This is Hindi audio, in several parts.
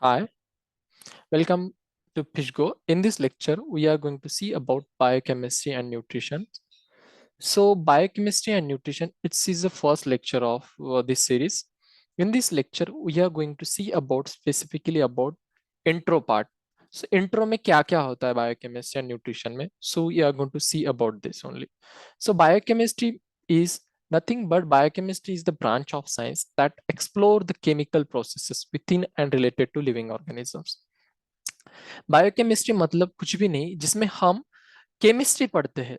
Hi, welcome to Fishgo. In this lecture, we are going to see about biochemistry and nutrition. So, biochemistry and nutrition, it is the first lecture of this series. In this lecture, we are going to see about specifically about intro part. So, intro में क्या क्या होता है biochemistry and nutrition में? So, we are going to see about this only. So, biochemistry is nothing but biochemistry is the branch of science that explore the chemical processes within and related to living organisms. Biochemistry मतलब कुछ भी नहीं जिसमें हम केमिस्ट्री पढ़ते हैं।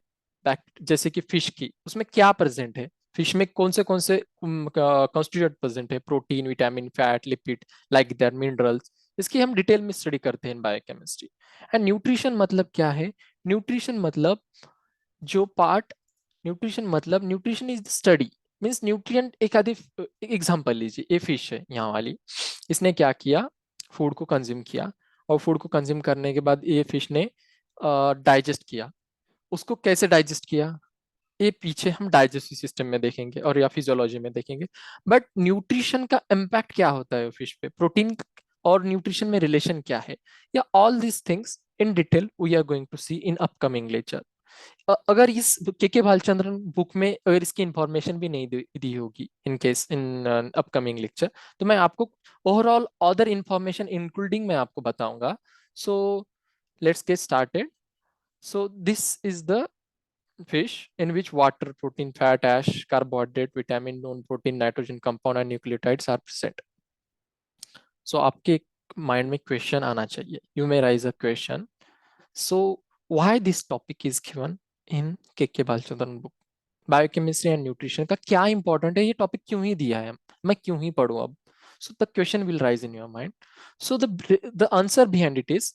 जैसे कि फिश की उसमें क्या प्रेजेंट है, फिश में कौन से कॉन्स्टिट्यूएंट प्रेजेंट है, protein, vitamin, fat, lipid, like that minerals, इसकी हम डिटेल में स्टडी करते हैं बायोकेमिस्ट्री। एंड न्यूट्रिशन मतलब क्या है? न्यूट्रिशन मतलब जो part, nutrition is the study, means nutrient. एक आधी एग्जांपल लीजिए, ये फिश है यहाँ वाली, इसने क्या किया, फूड को कंज्यूम किया, और फूड को कंज्यूम करने के बाद ये फिश ने डाइजेस्ट किया। उसको कैसे डाइजेस्ट किया, ये पीछे हम डाइजेस्टिव सिस्टम में देखेंगे और या फिजियोलॉजी में देखेंगे। बट न्यूट्रिशन का इम्पैक्ट क्या होता है फिश पे, प्रोटीन और न्यूट्रिशन में रिलेशन क्या है, या all these things in detail we are going to see in upcoming lecture. अगर इस के भालचंद्रन बुक में अगर इसकी इंफॉर्मेशन भी नहीं दी होगी in case in upcoming lecture, तो मैं आपको ओवरऑल अदर इंफॉर्मेशन इंक्लूडिंग मैं आपको बताऊंगा। So let's get started. So this is the fish in which water, protein, fat, ash, carbohydrate, vitamin, non-protein, nitrogen compound and nucleotides are present. So आपके माइंड में क्वेश्चन आना चाहिए, you may raise a question, so why this topic is given in K Balachandran book? Biochemistry and nutrition का क्या इंपॉर्टेंट है, ये टॉपिक क्यों ही दिया है, मैं क्यों ही पढ़ूं अब? So the question will rise in your mind. So the answer behind it is,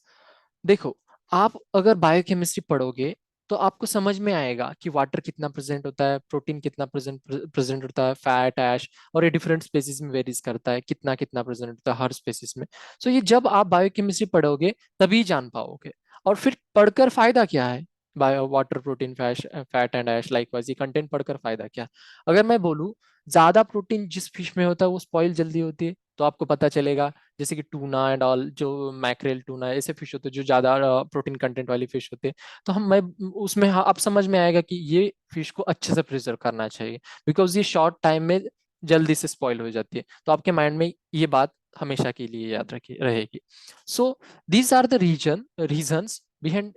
देखो, आप अगर बायोकेमिस्ट्री पढ़ोगे तो आपको समझ में आएगा कि वाटर कितना प्रेजेंट होता है, प्रोटीन कितना प्रेजेंट होता है, फैट, ऐश, और ये डिफरेंट स्पेसिस में वेरीज करता है, कितना कितना प्रेजेंट होता है हर स्पेसिस में। सो ये जब आप बायोकेमिस्ट्री पढ़ोगे तभी जान पाओगे। और फिर पढ़कर फायदा क्या है? Bio water, protein, fat and ash, likewise ये कंटेंट पढ़कर फायदा क्या? अगर मैं बोलूँ ज्यादा प्रोटीन जिस फिश में होता है वो स्पॉइल जल्दी होती है, तो आपको पता चलेगा, जैसे कि टूना एंड ऑल, जो मैक्रेल, टूना, ऐसे फिश होते हैं जो ज्यादा प्रोटीन कंटेंट वाली फिश होते हैं, तो हम मैं उसमें, हाँ, अब समझ में आएगा कि ये फिश को अच्छे से प्रिजर्व करना चाहिए, बिकॉज ये शॉर्ट टाइम में जल्दी से स्पॉइल हो जाती है। तो आपके माइंड में ये बात हमेशा के लिए याद रखी रहेगी। So these are the reasons behind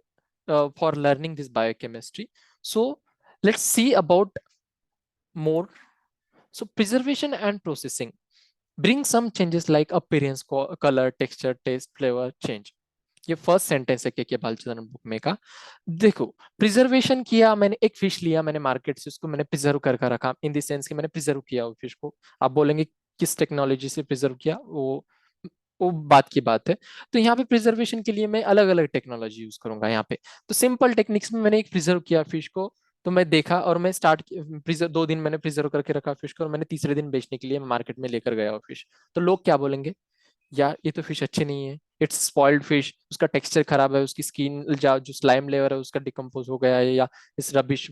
for learning this biochemistry. So let's see about more. So preservation and processing bring some changes like appearance, color, texture, taste, flavor change. ये फर्स्ट सेंटेंस है के बालचंद्रन बुक में का। देखो, प्रिजर्वेशन किया, मैंने एक फिश लिया, मैंने मार्केट से उसको मैंने प्रिजर्व करके रखा, इन द सेंस कि मैंने प्रिजर्व किया वो फिश को। आप बोलेंगे किस टेक्नोलॉजी से प्रिजर्व किया, वो बात की बात है। तो यहाँ पे प्रिजर्वेशन के लिए मैं अलग अलग टेक्नोलॉजी यूज करूंगा यहाँ पे। तो सिंपल टेक्निक्स में मैंने एक प्रिजर्व किया फिश को, तो मैं देखा और मैं स्टार्ट प्रिजर्व, 2 दिन मैंने प्रिजर्व करके रखा फिश को, और मैंने तीसरे दिन बेचने के लिए मार्केट में लेकर गया वो फिश। तो लोग क्या बोलेंगे, यार ये तो फिश अच्छी नहीं है, इट्स स्पॉइल्ड फिश, उसका टेक्सचर खराब है, उसकी स्किन जो स्लाइम लेयर है उसका डिकम्पोज हो गया है, या इस रबिश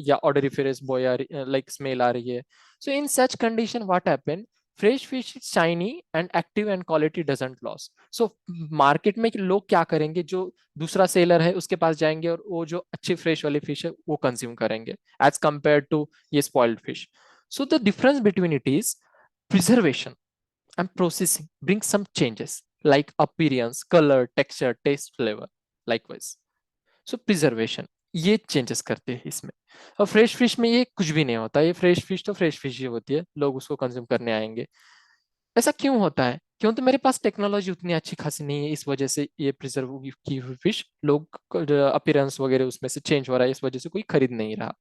या ऑडरिफेरस बॉय लाइक स्मेल आ रही है। So in such condition what happen, fresh fish is shiny and active and quality doesn't loss. So market में लोग क्या करेंगे, जो दूसरा सेलर है उसके पास जाएंगे और वो जो अच्छी फ्रेश वाली फिश है वो कंज्यूम करेंगे एज कंपेयर टू ये spoiled fish. So the difference between it is preservation and processing brings some changes like appearance, color, texture, taste, flavor, likewise. So preservation ये चेंजेस करते हैं इसमें। और फ्रेश फिश में ये कुछ भी नहीं होता, ये फ्रेश फिश तो फ्रेश फिश ही होती है, लोग उसको कंज्यूम करने आएंगे। ऐसा क्यों होता है? क्यों? तो मेरे पास टेक्नोलॉजी उतनी अच्छी खासी नहीं है, इस वजह से ये प्रिजर्व की हुई फिश लोग, अपीयरेंस वगैरह उसमें से चेंज हो रहा है, इस वजह से कोई खरीद नहीं रहा।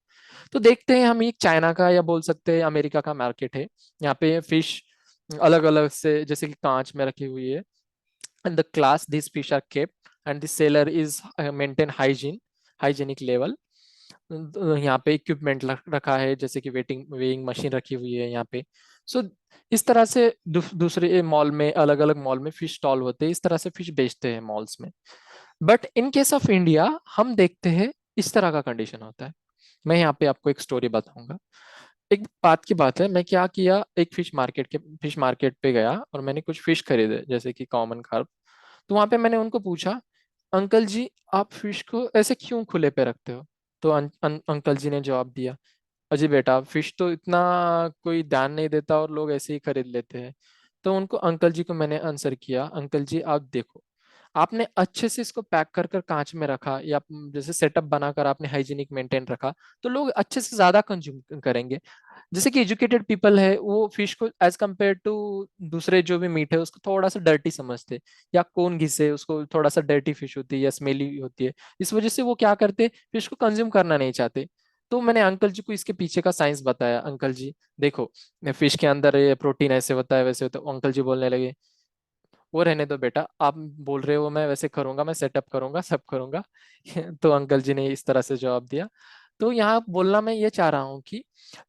तो देखते हैं हम, एक चाइना का या बोल सकते हैं अमेरिका का मार्केट है, यहाँ पे फिश अलग अलग से जैसे कि कांच में रखी हुई है, and the class this fish are kept and this cellar is maintain hygienic level. यहाँ पे इक्विपमेंट रखा है, जैसे कि वेइंग मशीन रखी हुई है यहाँ पे। सो इस तरह से दूसरे मॉल में, अलग अलग मॉल में फिश स्टॉल होते हैं, इस तरह से फिश बेचते हैं मॉल्स में। But in case of India हम देखते हैं इस तरह का कंडीशन होता है। मैं यहाँ पे आपको एक स्टोरी बताऊंगा। एक बात की बात है, मैं क्या किया, एक फिश मार्केट पे गया और मैंने कुछ फिश खरीदे जैसे कि कॉमन कार्प। तो वहां पे मैंने उनको पूछा, अंकल जी आप फिश को ऐसे क्यों खुले पे रखते हो? तो अंकल जी ने जवाब दिया, अजी बेटा फिश तो इतना कोई ध्यान नहीं देता और लोग ऐसे ही खरीद लेते हैं। तो उनको अंकल जी को मैंने आंसर किया, अंकल जी आप देखो, आपने अच्छे से इसको पैक कर कर कांच में रखा या जैसे सेटअप बनाकर आपने हाइजीनिक मेंटेन रखा, तो लोग अच्छे से ज्यादा कंज्यूम करेंगे। जैसे कि एजुकेटेड पीपल है वो फिश को एज कम्पेयर टू दूसरे जो भी मीट है उसको थोड़ा सा डर्टी समझते, या कौन घिसे उसको थोड़ा सा डर्टी फिश होती है या स्मेली होती है, इस वजह से वो क्या करते, फिश को कंज्यूम करना नहीं चाहते। तो मैंने अंकल जी को इसके पीछे का साइंस बताया, अंकल जी देखो फिश के अंदर ये प्रोटीन ऐसे होता है वैसे होता है। अंकल जी बोलने लगे, वो रहने दो बेटा, आप बोल रहे हो मैं वैसे करूंगा, मैं सेटअप करूंगा सब करूंगा। तो अंकल जी ने इस तरह से जवाब दिया। तो यहाँ बोलना मैं ये चाह रहा हूँ कि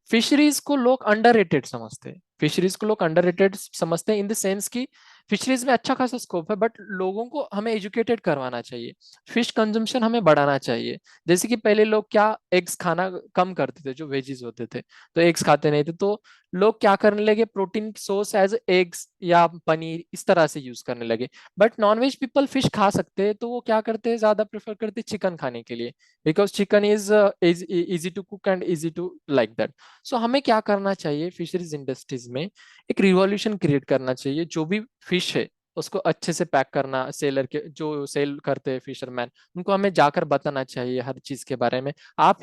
फिशरीज को लोग अंडररेटेड समझते हैं, फिशरीज को लोग अंडररेटेड समझते हैं इन द सेंस कि फिशरीज में अच्छा खासा स्कोप है, बट लोगों को हमें एजुकेटेड करवाना चाहिए, फिश कंजम्पशन हमें बढ़ाना चाहिए। जैसे कि पहले लोग क्या एग्स खाना कम करते थे, जो वेजीज होते थे, तो एग्स खाते नहीं थे, तो लोग क्या करने लगे, प्रोटीन सोर्स एज एग्स या पनीर इस तरह से यूज करने लगे। बट नॉनवेज पीपल फिश खा सकते हैं, तो वो क्या करते हैं, ज्यादा प्रेफर करते हैं चिकन खाने के लिए, because chicken is easy to cook and easy to like that. So हमें क्या करना चाहिए, फिशरीज इंडस्ट्रीज में एक रिवॉल्यूशन क्रिएट करना चाहिए, जो भी फिश है उसको अच्छे से पैक करना, सेलर के जो सेल करते हैं फिशरमैन, उनको हमें जाकर बताना चाहिए हर चीज के बारे में। आप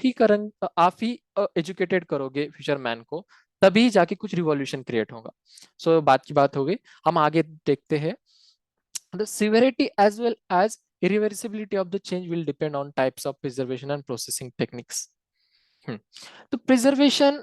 ही एजुकेटेड करोगे फिशरमैन को, तभी जाके कुछ रिवॉल्यूशन क्रिएट होगा। सो बात की बात हो गई, हम आगे देखते हैं। The severity as well as irreversibility of the change will depend on types of preservation and processing techniques. हम्म, तो प्रिजर्वेशन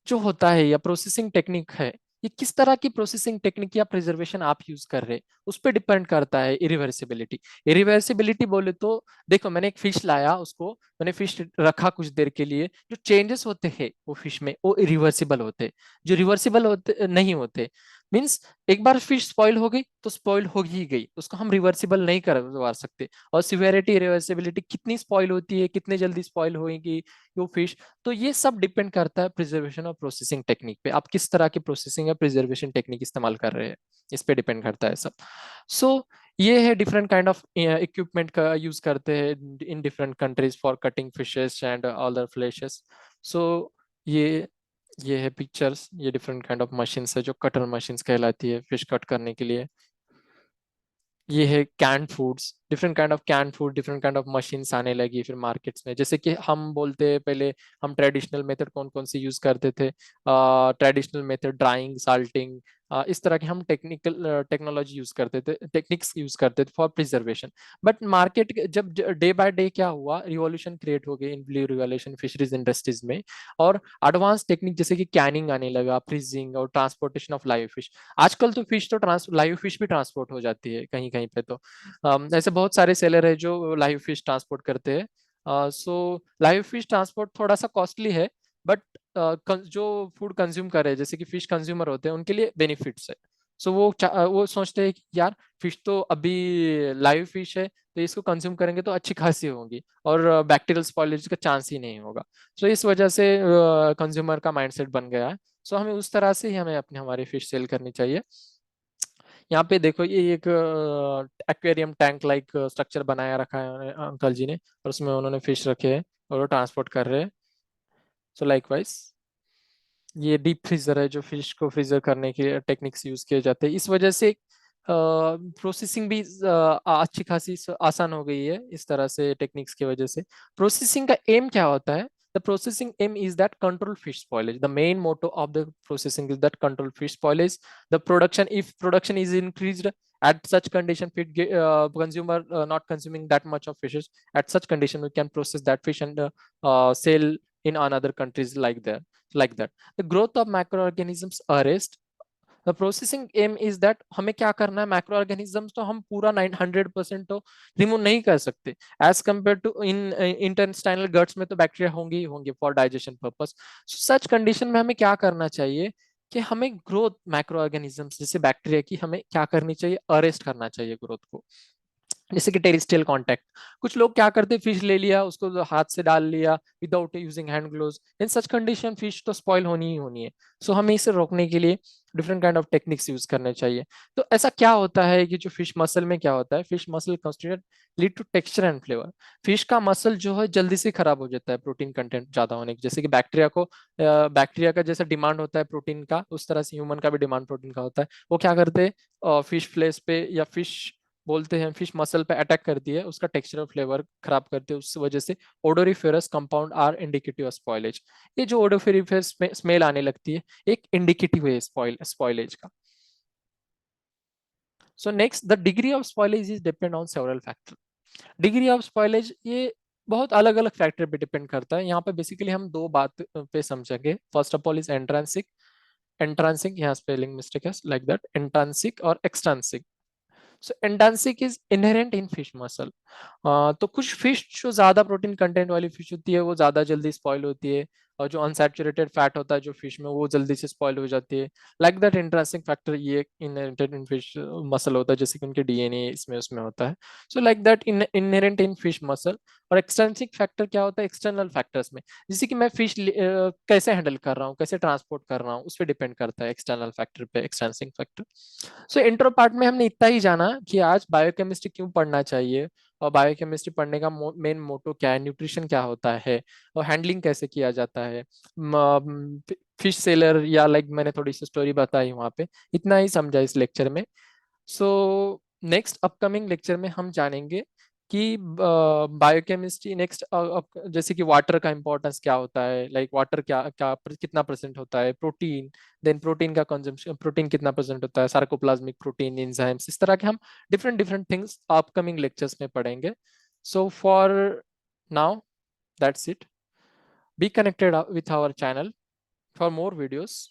जो होता है या प्रोसेसिंग टेक्निक है, ये किस तरह की प्रोसेसिंग टेक्निक या प्रिजर्वेशन आप यूज कर रहे हैं उस पर डिपेंड करता है इरिवर्सिबिलिटी। इरिवर्सिबिलिटी बोले तो देखो, मैंने एक फिश लाया, उसको मैंने फिश रखा कुछ देर के लिए, जो चेंजेस होते हैं वो फिश में वो इरिवर्सिबल होते हैं, जो रिवर्सिबल होते नहीं होते। मीन्स एक बार फिश स्पॉइल हो गई तो स्पॉइल हो ही गई, उसको हम रिवर्सिबल नहीं करवा सकते। और सिवियरिटी रिवर्सिबिलिटी कितनी स्पॉइल होती है, कितने जल्दी स्पॉइल होगी वो फिश, तो ये सब डिपेंड करता है प्रिजर्वेशन और प्रोसेसिंग टेक्निक पे, आप किस तरह की प्रोसेसिंग या प्रिजर्वेशन टेक्निक इस्तेमाल कर रहे हैं, इस पे डिपेंड करता है सब। सो ये है डिफरेंट काइंड ऑफ इक्विपमेंट का यूज करते हैं in different countries for cutting fishes and other fleshes. So ये ये है पिक्चर्स, ये डिफरेंट काइंड ऑफ मशीन्स है जो कटर मशीन्स कहलाती है फिश कट करने के लिए। ये है canned foods, different kind of canned food, different kind of machines आने लगी फिर मार्केट्स में। जैसे कि हम बोलते हैं पहले हम ट्रेडिशनल मेथड कौन कौन सी यूज करते थे, ट्रेडिशनल मेथड ड्राइंग, साल्टिंग, इस तरह की हम टेक्नोलॉजी यूज करते थे, टेक्निक्स यूज करते थे फॉर प्रिजर्वेशन। बट मार्केट जब डे बाय डे क्या हुआ, रिवॉल्यूशन क्रिएट हो गई in blue revolution fisheries industries में, और एडवांस टेक्निक जैसे कि कैनिंग आने लगा, फ्रीजिंग और ट्रांसपोर्टेशन ऑफ लाइव फिश। आजकल तो फिश तो लाइव फिश भी ट्रांसपोर्ट हो जाती है कहीं कहीं पे, तो ऐसे बहुत सारे सेलर है जो लाइव फिश ट्रांसपोर्ट करते हैं। सो लाइव फिश ट्रांसपोर्ट थोड़ा सा कॉस्टली है, बट जो फूड कंज्यूम करे जैसे कि फिश कंज्यूमर होते हैं उनके लिए बेनिफिट्स है। सो वो सोचते हैं कि यार फिश तो अभी लाइव फिश है, तो इसको कंज्यूम करेंगे तो अच्छी खासी होगी और बैक्टीरियल स्पॉइलेज का चांस ही नहीं होगा। सो इस वजह से कंज्यूमर का माइंडसेट बन गया है। सो हमें उस तरह से ही हमें अपनी हमारी फिश सेल करनी चाहिए। यहाँ पे देखो, ये एक एक्वेरियम टैंक लाइक स्ट्रक्चर बनाया रखा है अंकल जी ने, और उसमें उन्होंने फिश रखे हैं और वो ट्रांसपोर्ट कर रहे हैं। सो लाइकवाइज ये डीप फ्रीजर है जो फिश को फ्रीजर करने के टेक्निक्स यूज किए जाते हैं, इस वजह से प्रोसेसिंग भी अच्छी खासी आसान हो गई है इस तरह से टेक्निक्स की वजह से। प्रोसेसिंग का एम क्या होता है? The processing aim is that control fish spoilage. The main motto of the processing is that control fish spoilage. The production, if production is increased at such condition, consumer not consuming that much of fishes, at such condition we can process that fish and sell in another countries like that. The growth of microorganisms arrest. The processing aim is that हमें क्या करना है, माइक्रो ऑर्गेनिजम्स तो हम पूरा 900% तो रिमूव नहीं कर सकते, as compare to in intestinal guts में तो बैक्टीरिया होंगे ही होंगे for digestion purpose. Such condition में हमें क्या करना चाहिए कि हमें ग्रोथ माइक्रो ऑर्गेनिजम्स जैसे बैक्टीरिया की हमें क्या करनी चाहिए, अरेस्ट करना चाहिए ग्रोथ को। जैसे कि टेरिस्टियल कांटेक्ट, कुछ लोग क्या करते हैं, फिश ले लिया, उसको हाथ से डाल लिया विदाउट यूजिंग हैंड ग्लोव्स, इन सच कंडीशन फिश तो स्पॉइल होनी ही होनी है। सो हमें इसे रोकने के लिए different kind of techniques use करने चाहिए। तो ऐसा क्या होता है कि जो फिश मसल में क्या होता है, fish muscle constitute lead to texture and flavour. Fish का मसल जो है जल्दी से खराब हो जाता है प्रोटीन कंटेंट ज्यादा होने की, जैसे कि बैक्टीरिया का जैसा डिमांड होता है प्रोटीन का, उस तरह से ह्यूमन का भी डिमांड प्रोटीन का होता है। वो क्या करते हैं, फिश फ्लेस पे या फिश बोलते हैं फिश मसल पे अटैक करती है, उसका टेक्सचर और फ्लेवर खराब करते हैं, उस वजह से odoriferous compound are indicative of spoilage. ये जो ओडोरिफेरस स्मेल आने लगती है, एक इंडिकेटिव है स्पॉइलेज का। So next, the degree of spoilage is depend on several factor. Degree of spoilage ये बहुत अलग अलग फैक्टर पे डिपेंड करता है। यहाँ पे बेसिकली हम दो बात पे समझेंगे। First of all is intrinsic. Intrinsic, यहाँ स्पेलिंग मिस्टेक है, लाइक दैट, एंट्रांसिक और extrinsic. So intrinsic is inherent in fish muscle. तो कुछ फिश जो ज्यादा प्रोटीन कंटेंट वाली फिश होती है वो ज्यादा जल्दी स्पॉइल होती है, और जो अनसैचुरेटेड फैट होता है जो फिश में वो जल्दी से स्पॉइल हो जाती है। लाइक दैट इंट्रांसिक फैक्टर ये इनहेरेंटेड इन फिश मसल होता है, जैसे कि उनके डीएनए इसमें उसमें होता है। So like that inherent in fish muscle. और एक्सट्रिंसिक फैक्टर क्या होता है एक्सटर्नल फैक्टर्स में, जैसे कि मैं फिश कैसे हैंडल कर रहा हूँ, कैसे ट्रांसपोर्ट कर रहा हूँ, उस पर डिपेंड करता है एक्सटर्नल फैक्टर पे एक्सट्रिंसिक फैक्टर। सो इंट्रो पार्ट में हमने इतना ही जाना कि आज बायोकेमिस्ट्री क्यों पढ़ना चाहिए, और बायोकेमिस्ट्री पढ़ने का मेन मोटो क्या है, न्यूट्रिशन क्या होता है, और हैंडलिंग कैसे किया जाता है, फिश सेलर या लाइक मैंने थोड़ी सी स्टोरी बताई वहाँ पे। इतना ही समझा इस लेक्चर में। सो नेक्स्ट अपकमिंग लेक्चर में हम जानेंगे कि बायोकेमिस्ट्री नेक्स्ट, जैसे कि वाटर का इंपॉर्टेंस क्या होता है, लाइक वाटर कितना परसेंट होता है, प्रोटीन, देन प्रोटीन का कंजम्पशन, प्रोटीन कितना परसेंट होता है, सार्कोप्लाज्मिक प्रोटीन, एंजाइम्स, इस तरह के हम different different things upcoming lectures में पढ़ेंगे। So for now that's it, be connected with our channel for more videos.